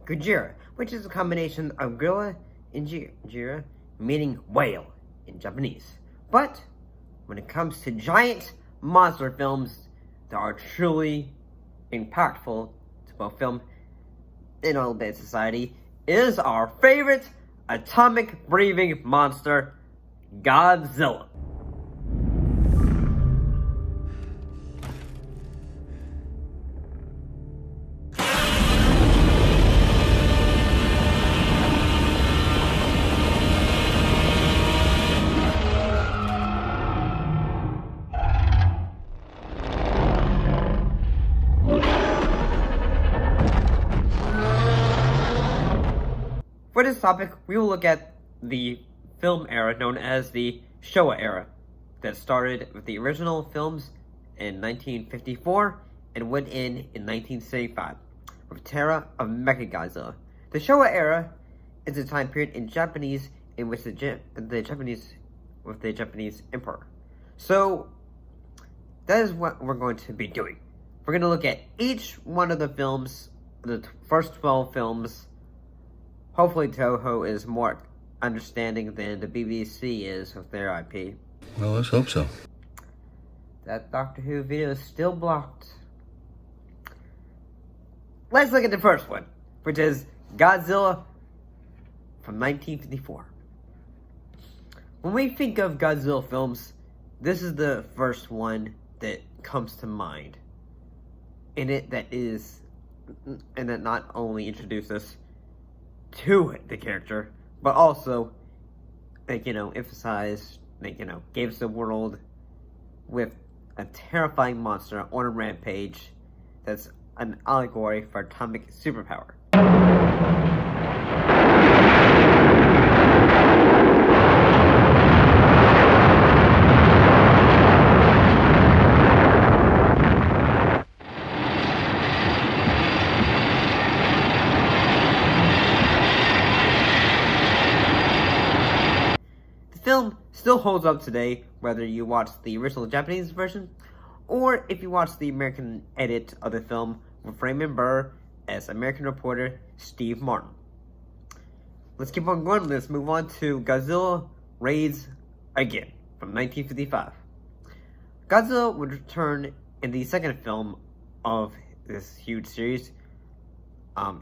Ghidorah, which is a combination of gorilla and Ghidorah, meaning whale in Japanese. But when it comes to giant monster films that are truly impactful to both film and all bad society, is our favorite atomic breathing monster, Godzilla. For this topic, we will look at the film era known as the Showa era, that started with the original films in 1954 and went in 1975 with Terror of Mecha Godzilla. The Showa era is a time period in Japanese in which the Japanese emperor. So that is what we're going to be doing. We're going to look at each one of the films, the first 12 films. Hopefully Toho is more understanding than the BBC is with their IP. Well, let's hope so. That Doctor Who video is still blocked. Let's look at the first one, which is Godzilla from 1954. When we think of Godzilla films, this is the first one that comes to mind. That not only introduces us to the character, but also, emphasized, gave us the world with a terrifying monster on a rampage that's an allegory for atomic superpower. The film still holds up today, whether you watch the original Japanese version, or if you watch the American edit of the film with Raymond Burr as American reporter Steve Martin. Let's keep on going. Let's move on to Godzilla Raids Again from 1955. Godzilla would return in the second film of this huge series,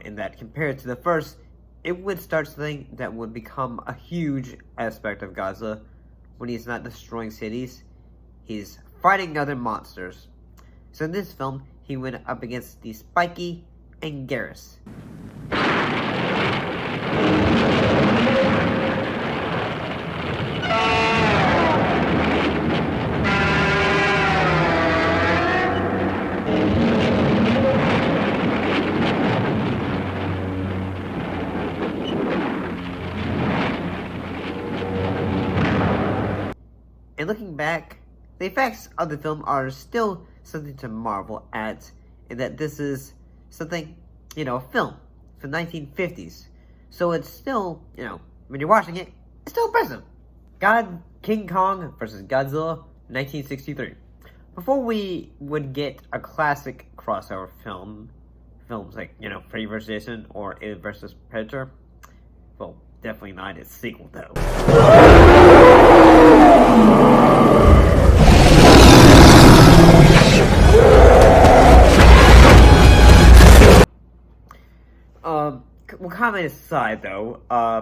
in that compared to the first, it would start something that would become a huge aspect of Godzilla. When he's not destroying cities, he's fighting other monsters. So in this film, he went up against the Spiky and Garrus. And looking back, the effects of the film are still something to marvel at, in that this is something, a film from the 1950s. So it's still, when you're watching it, it's still impressive. King Kong versus Godzilla, 1963. Before we would get a classic crossover films like, Freddy vs. Jason or Alien vs. Predator, well, definitely not its sequel though. Well, comment aside though,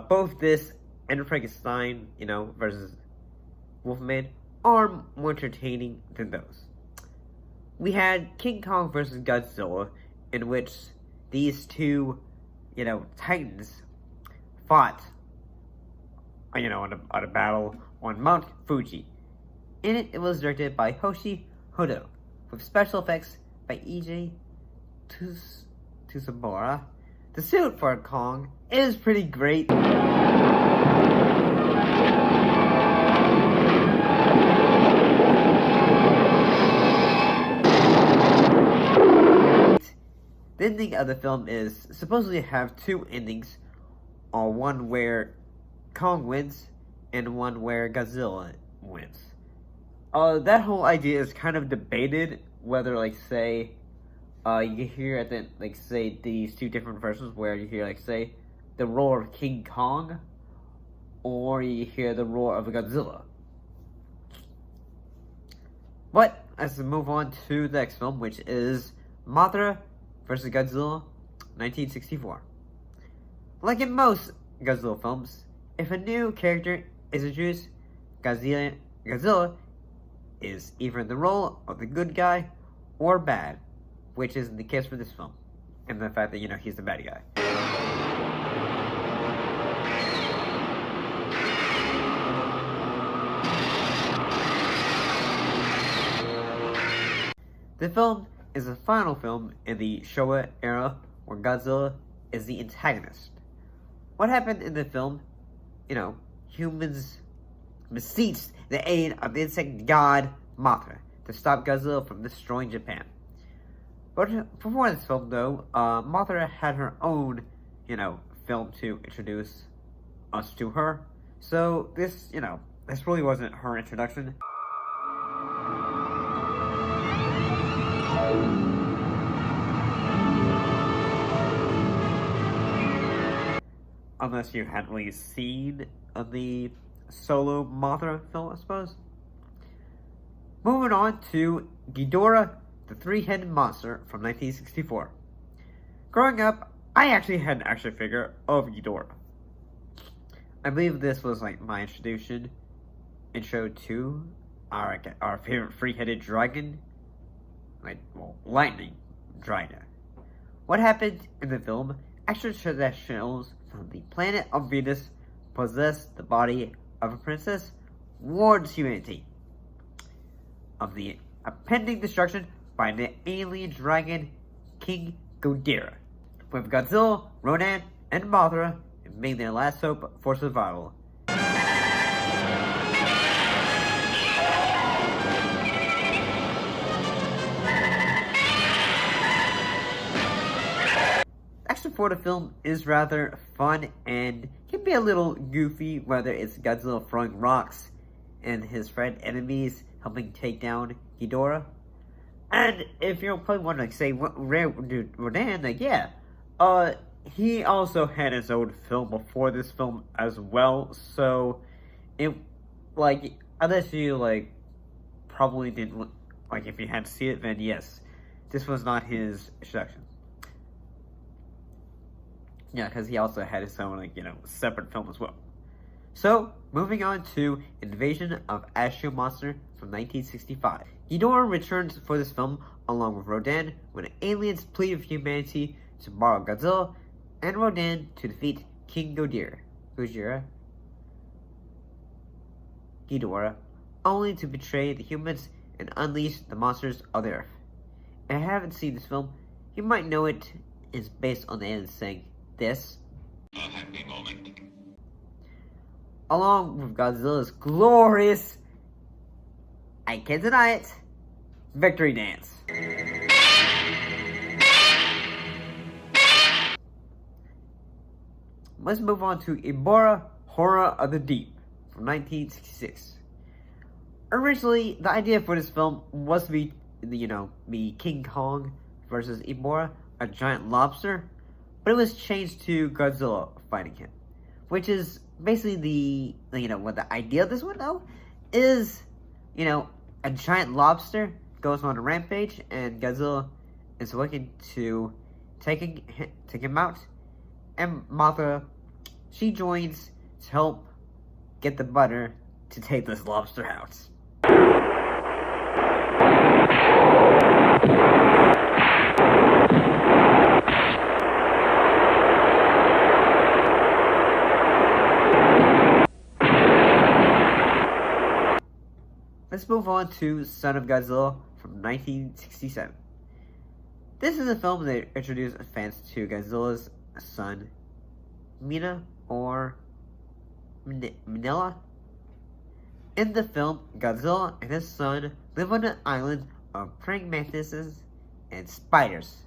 both this and Frankenstein, versus Wolfman are more entertaining than those. We had King Kong versus Godzilla, in which these two, titans fought, on a battle on Mount Fuji. In it, it was directed by Hoshi Hodo, with special effects by E.J. Tsubara. The suit for Kong is pretty great. The ending of the film is supposedly have two endings, one where Kong wins and one where Godzilla wins. That whole idea is kind of debated, whether, You hear at the like say these two different versions where you hear like say the roar of King Kong, or you hear the roar of Godzilla. But let's move on to the next film, which is Mothra vs. Godzilla, 1964. Like in most Godzilla films, if a new character is introduced, Godzilla is either in the role of the good guy or bad, which is the case for this film, and the fact that, you know, he's the bad guy. The film is the final film in the Showa era where Godzilla is the antagonist. What happened in the film? You know, humans beseech the aid of the insect god Mothra to stop Godzilla from destroying Japan. But before this film, though, Mothra had her own, you know, film to introduce us to her. So this, you know, this really wasn't her introduction. Unless you hadn't really seen the solo Mothra film, I suppose. Moving on to Ghidorah, the three-headed monster from 1964. Growing up, I actually had an action figure of Ghidorah. I believe this was like my intro to our favorite three-headed dragon, lightning dragon. What happened in the film? Extraterrestrials from the planet of Venus possess the body of a princess, warns humanity of the impending destruction by the alien dragon King Ghidorah, with Godzilla, Rodan, and Mothra being their last hope for survival. Action for the film is rather fun and can be a little goofy, whether it's Godzilla throwing rocks and his friend enemies helping take down Ghidorah. And if you're probably wondering, like, say, what Rodan, like, yeah, he also had his own film before this film as well, so it, like, unless you, like, probably didn't, like, if you had to see it, then yes, this was not his introduction. Yeah, because he also had his own, like, you know, separate film as well. So, moving on to Invasion of Astro Monster from 1965. Ghidorah returns for this film along with Rodan when aliens plead with humanity to borrow Godzilla and Rodan to defeat King Ghidorah, only to betray the humans and unleash the monsters of the Earth. If you haven't seen this film, you might know it is based on the aliens saying this. A happy moment. Along with Godzilla's glorious, I can't deny it, victory dance. Let's move on to Ibora, Horror of the Deep from 1966. Originally, the idea for this film was to be King Kong versus Ibora, a giant lobster, but it was changed to Godzilla fighting him, which is basically what the idea of this one, though, is, a giant lobster goes on a rampage, and Godzilla is looking to take him out, and Mothra, she joins to help get the butter to take this lobster out. Let's move on to Son of Godzilla from 1967. This is a film that introduced fans to Godzilla's son, Mina or Minilla. In the film, Godzilla and his son live on an island of praying mantises and spiders.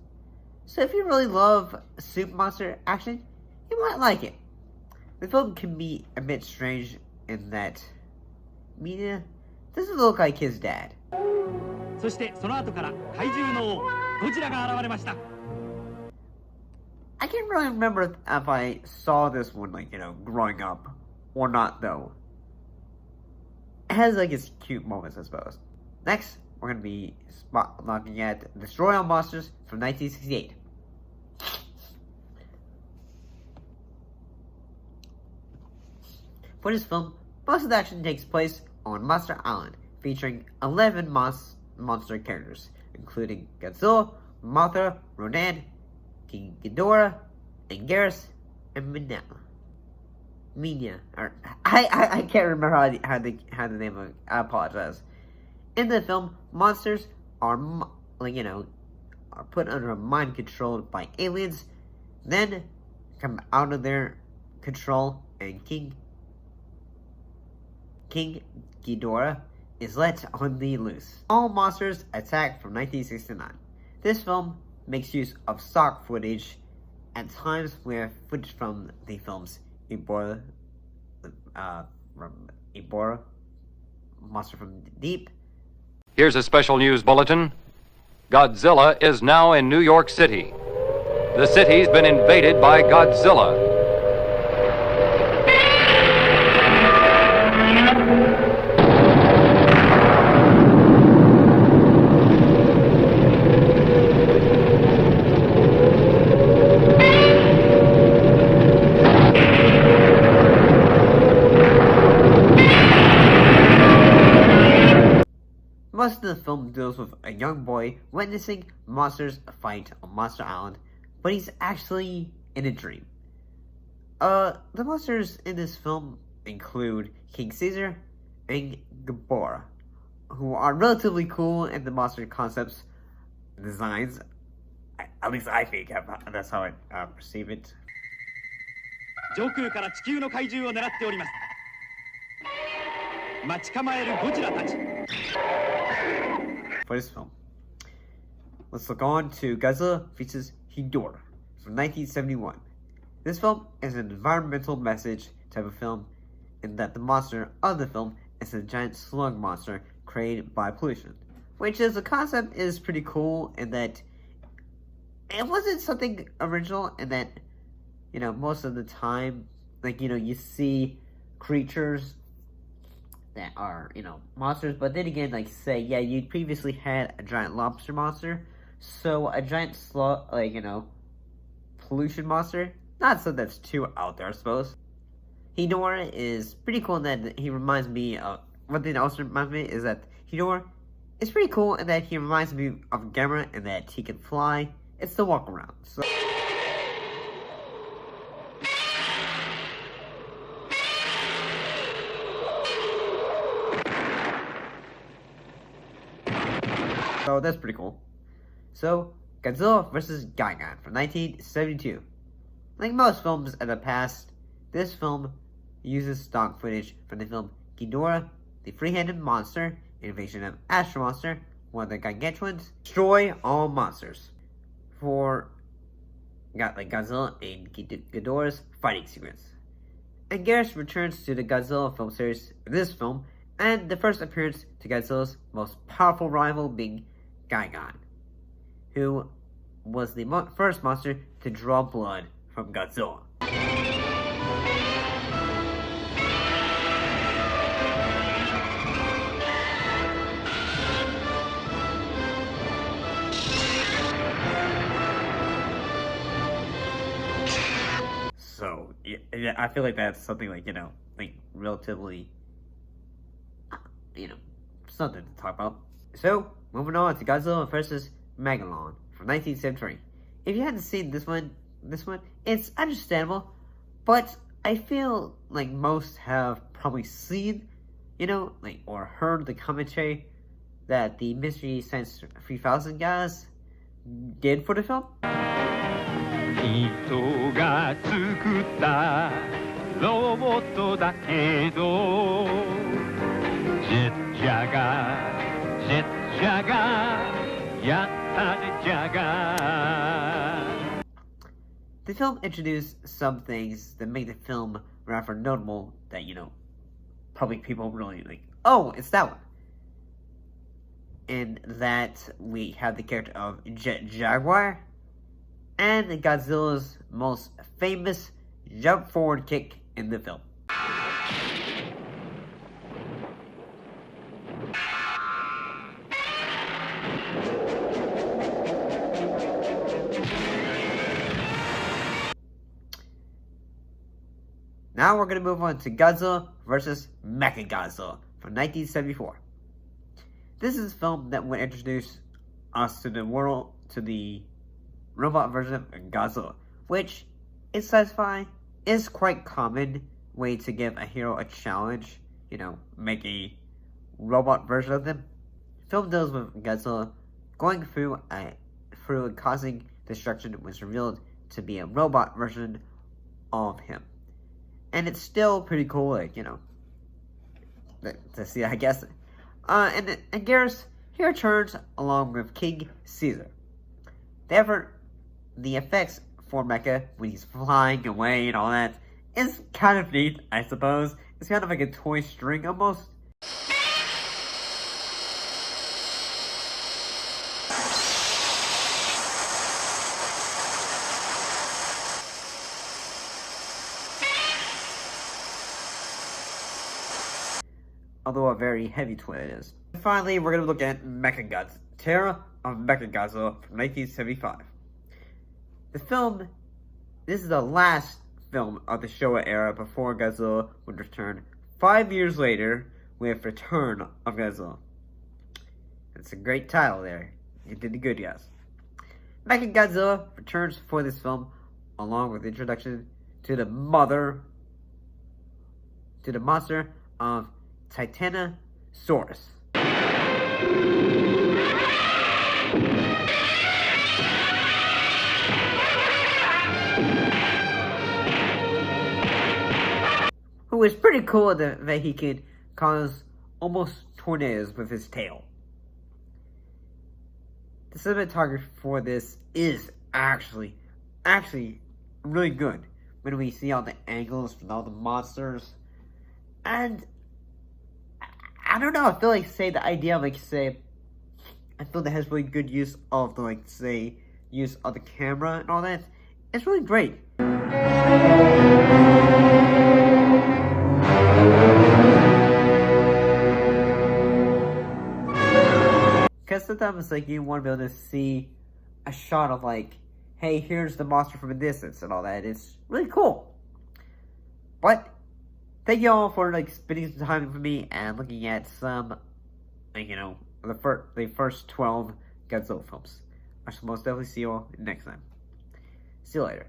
So if you really love super monster action, you might like it. The film can be a bit strange in that Mina doesn't look like his dad. そしてその後から怪獣の王 I can't really remember if I saw this one, like, growing up or not, though. It has, like, its cute moments, I suppose. Next, we're going to be looking at Destroy All Monsters from 1968. For this film, most of the action takes place on Monster Island, featuring 11 monster characters, including Godzilla, Mothra, Rodan, King Ghidorah, Anguirus, and Minya. I can't remember how the name of it. I apologize. In the film, monsters are put under mind control by aliens, then come out of their control, and King Ghidorah is let on the loose. All Monsters Attack from 1969. This film makes use of stock footage, at times where footage from the films Ghidorah, Monster from the Deep. Here's a special news bulletin. Godzilla is now in New York City. The city's been invaded by Godzilla. Most of the film deals with a young boy witnessing monsters fight on Monster Island, but he's actually in a dream. The monsters in this film include King Caesar and Ghidorah, who are relatively cool in the monster concepts designs. At least I think that's how I perceive it. 上空から地球の怪獣を狙っております。待ち構えるゴジラたち。 For this film, let's look on to Godzilla vs. Ghidorah from 1971. This film is an environmental message type of film, in that the monster of the film is a giant slug monster created by pollution, which is the concept is pretty cool in that it wasn't something original, in that most of the time, you see creatures that are, monsters, but then again, say, yeah, you previously had a giant lobster monster, so a giant slug, pollution monster, not something that's too out there, I suppose. Ghidorah is pretty cool in that he reminds me of, one thing that also reminds me is that Ghidorah is pretty cool in that he reminds me of Gamera in that he can fly. It's the walk around, so... So that's pretty cool. So, Godzilla vs. Gigan from 1972. Like most films in the past, this film uses stock footage from the film Ghidorah, the Three-Headed Monster, Invasion of Astro Monster, one of the Gargantuans, Destroy All Monsters. For Godzilla and Ghidorah's fighting sequence. Anguirus returns to the Godzilla film series in this film, and the first appearance to Godzilla's most powerful rival being Gigan, who was the first monster to draw blood from Godzilla. So, yeah, I feel like that's something relatively, something to talk about. So, moving on to Godzilla vs. Megalon from 1973. If you hadn't seen this one, it's understandable, but I feel like most have probably seen, or heard the commentary that the Mystery Science 3000 guys did for the film. 人が作ったロボットだけどジェッジャガやったねジャガ The film introduced some things that make the film rather notable that, probably people really oh, it's that one. in that we have the character of Jet Jaguar and Godzilla's most famous jump forward kick in the film. Now we're going to move on to Godzilla vs. Mecha Godzilla from 1974. This is a film that would introduce us to the world, to the robot version of Godzilla, which is sci-fi, is quite common way to give a hero a challenge, make a robot version of them. Film deals with Godzilla going through and causing destruction was revealed to be a robot version of him. And it's still pretty cool, to see, I guess. And Garrus, he returns along with King Caesar. The effects for Mecha, when he's flying away and all that, is kind of neat, I suppose. It's kind of like a toy string, almost. Although a very heavy toy it is. And finally, we're going to look at Mecha Godzilla, Terror of Mecha Godzilla from 1975. This is the last film of the Showa era before Godzilla would return 5 years later with Return of Godzilla. It's a great title there. You did good, guys. Mecha Godzilla returns for this film along with the introduction to the monster of Titanosaurus. Who is pretty cool that he can cause almost tornadoes with his tail. The cinematography for this is actually really good when we see all the angles from all the monsters. And I don't know, I feel like the idea of I feel that has really good use of the use of the camera and all that. It's really great. Because sometimes you want to be able to see a shot of hey, here's the monster from a distance and all that. It's really cool. But thank you all for spending some time with me and looking at some, the first 12 Godzilla films. I shall most definitely see you all next time. See you later.